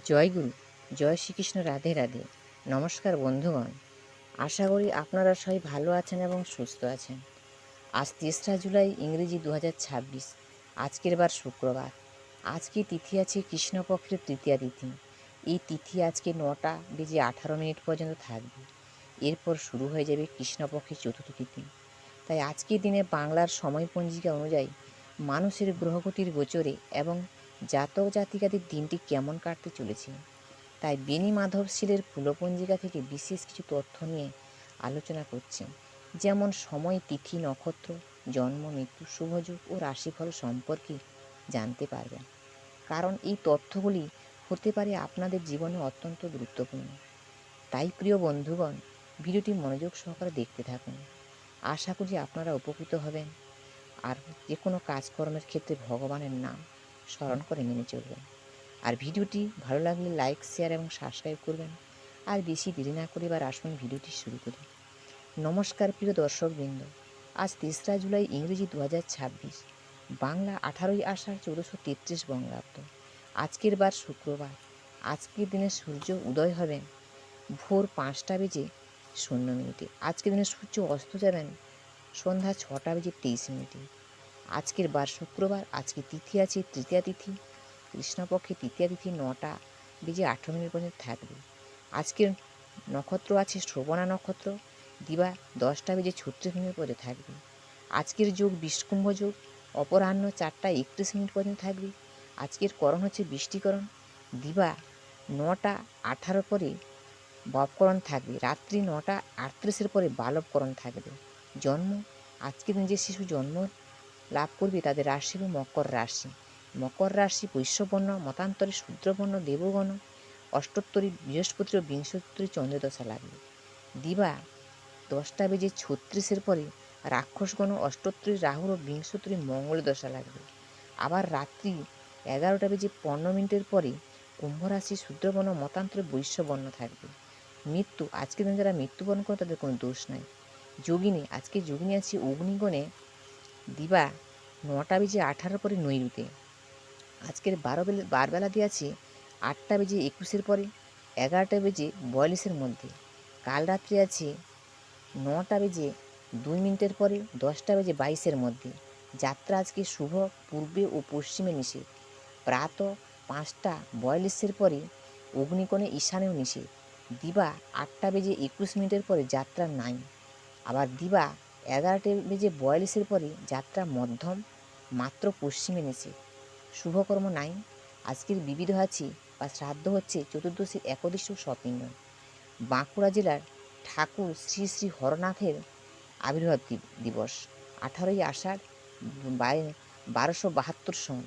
জয় গুরু, জয় শ্রীকৃষ্ণ, রাধে রাধে। নমস্কার বন্ধুগণ, আশা করি আপনারা সবাই ভালো আছেন এবং সুস্থ আছেন। আজ 3রা জুলাই, ইংরেজি 2026। আজকের বার শুক্রবার। আজকে তিথি আছে কৃষ্ণপক্ষের তৃতীয়া তিথি। এই তিথি আজকে 9টা বেজে 18 মিনিট পর্যন্ত থাকবে। এরপর শুরু হয়ে যাবে কৃষ্ণপক্ষের চতুর্থ তিথি। তাই আজকের দিনে বাংলার সময় পঞ্জিকা অনুযায়ী মানুষের গ্রহগতির গোচরে এবং জাতক জাতিকাদের দিনটি কেমন কাটতে চলেছে, তাই বেনি মাধব শীলের ফুলপঞ্জিকা থেকে বিশেষ কিছু তথ্য নিয়ে আলোচনা করছি। যেমন সময়, তিথি, নক্ষত্র, জন্ম, মৃত্যু, শুভযোগ ও রাশিফল সম্পর্কে জানতে পারবেন। কারণ এই তথ্যগুলি হতে পারে আপনাদের জীবনে অত্যন্ত গুরুত্বপূর্ণ। তাই প্রিয় বন্ধুগণ, ভিডিওটি মনোযোগ সহকারে দেখতে থাকুন। আশা করি আপনারা উপকৃত হবেন। আর যে কোনো কাজকর্মের ক্ষেত্রে ভগবানের নাম স্মরণ করে মেনে চলবেন। আর ভিডিওটি ভালো লাগলে লাইক, শেয়ার এবং সাবস্ক্রাইব করবেন। আর বেশি দেরি না করে এবার আসুন ভিডিওটি শুরু করি। নমস্কার প্রিয় দর্শকবৃন্দ, আজ 3রা জুলাই, ইংরেজি 2026, বাংলা 18ই আষাঢ় 1433 বঙ্গাব্দ। আজকের বার শুক্রবার। আজকের দিনে সূর্য উদয় হবেন ভোর 5টা বেজে 0 মিনিটে। আজকের দিনে সূর্য অস্ত যাবেন সন্ধ্যা 6টা বেজে 23 মিনিটে। আজকের বার শুক্রবার। আজকে তিথি আছে তৃতীয়া তিথি। কৃষ্ণপক্ষে তৃতীয়া তিথি 9টা বেজে 18 মিনিট পর্যন্ত থাকবে। আজকের নক্ষত্র আছে শ্রবণা নক্ষত্র। দিবা 10টা বেজে 36 মিনিট পর্যন্ত থাকবে। আজকের যোগ বিষকুম্ভ যোগ। অপরাহ্ন 4টা 31 মিনিট পর্যন্ত থাকবে। আজকের করণ হচ্ছে বৃষ্টিকরণ। দিবা 9টা 18 পরে ববকরণ থাকবে। রাত্রি 9টা 38 পরে বালবকরণ থাকবে। জন্ম, আজকের দিন যে শিশু জন্ম লাভ করবে তাদের রাশি হবে মকর রাশি। মকর রাশি বৈশ্যবর্ণ, মতান্তরে শূদ্রবর্ণ, দেবগণ, অষ্টোত্তরী বৃহস্পতি ও বিংশোত্তরী চন্দ্রদশা লাগবে। দিবা 10টা বেজে 36 পরে রাক্ষসগণ, অষ্টোত্তরী রাহুর ও বিংশোত্তরী মঙ্গল দশা লাগবে। আবার রাত্রি 11টা বেজে 15 মিনিটের পরে কুম্ভ রাশি শূদ্রবর্ণ, মতান্তরে বৈশ্যবর্ণ থাকবে। মৃত্যু, আজকের দিন যারা মৃত্যুবরণ করে তাদের কোনো দোষ নাই। যোগিনী, আজকে যোগিনী আছে অগ্নিগণে। দিবা 9টা বেজে 18 পরে নৈরুতে। আজকের বারবেলা দিয়ে আছে 8টা বেজে 21 পরে 11টা বেজে 42 মধ্যে। কাল রাত্রি আছে 9টা বেজে 2 মিনিটের পরে 10টা বেজে 22 মধ্যে। যাত্রা আজকে শুভ, পূর্বে ও পশ্চিমে নিষেধ। প্রাত 5টা 42 পরে অগ্নিকোণে ঈশানেও নিষেধ। দিবা 8টা বেজে 21 মিনিটের পরে যাত্রা নাই। আবার দিবা 11টা বেজে 42 পরে যাত্রা মধ্যম, মাত্র পশ্চিমে নিষেধ। শুভকর্ম নাই। আজকের বিবিধ আছে বা শ্রাদ্ধ হচ্ছে চতুর্দশী, একদশী ও সপিণ্ডন। বাঁকুড়া জেলার ঠাকুর শ্রী শ্রী হরনাথের আবির্ভাব দিবস 18ই আষাঢ় 1272 সন।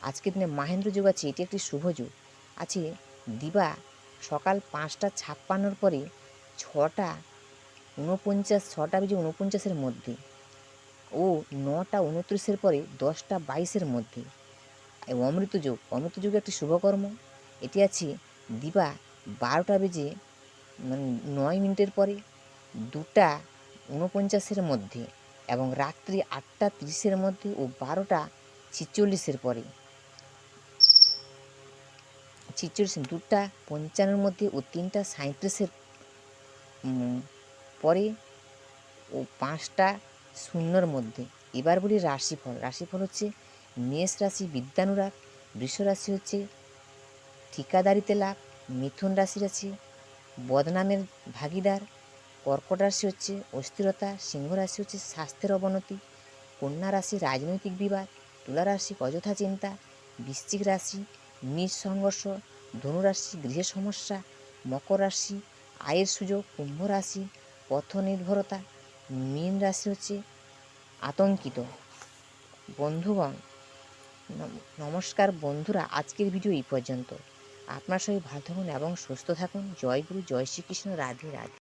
আজকের দিনে মাহেন্দ্র যুগ আছে, এটি একটি শুভ যুগ আছে। দিবা সকাল 5টা 56 পরে 6টা 49 মধ্যে ও 9টা 29 পরে 10টা 22 মধ্যে। অমৃত যুগ একটি শুভকর্ম, এটি আছে দিবা 12টা বেজে 9 মিনিটের পরে 2টা 49 মধ্যে এবং রাত্রি 8টা 30 মধ্যে ও 12টা 46 পরে। 2টা 55 মধ্যে ও 3টা 37 পরে ও 5টা 0 মধ্যে। এবার বলি রাশিফল। রাশিফল হচ্ছে মেষ রাশি বিদ্যানুরাগ, বৃষ রাশি হচ্ছে ঠিকাদারিতে লাভ, মিথুন রাশির আছে বদনামের ভাগিদার, কর্কট রাশি হচ্ছে অস্থিরতা, সিংহ রাশি হচ্ছে স্বাস্থ্যের অবনতি, কন্যা রাশি রাজনৈতিক বিবাদ, তুলা রাশি অযথা চিন্তা, বৃশ্চিক রাশি নিজ সংঘর্ষ, ধনুরাশি গৃহে সমস্যা, মকর রাশি আয়ের সুযোগ, কুম্ভ রাশি পথ নির্ভরতা, মীন রাশি হচ্ছে আতঙ্কিত। বন্ধুগণ, নমস্কার বন্ধুরা, আজকের ভিডিও এই পর্যন্ত। আপনার সবাই ভালো থাকুন এবং সুস্থ থাকুন। জয় গুরু, জয় শ্রীকৃষ্ণ, রাধে রাধে।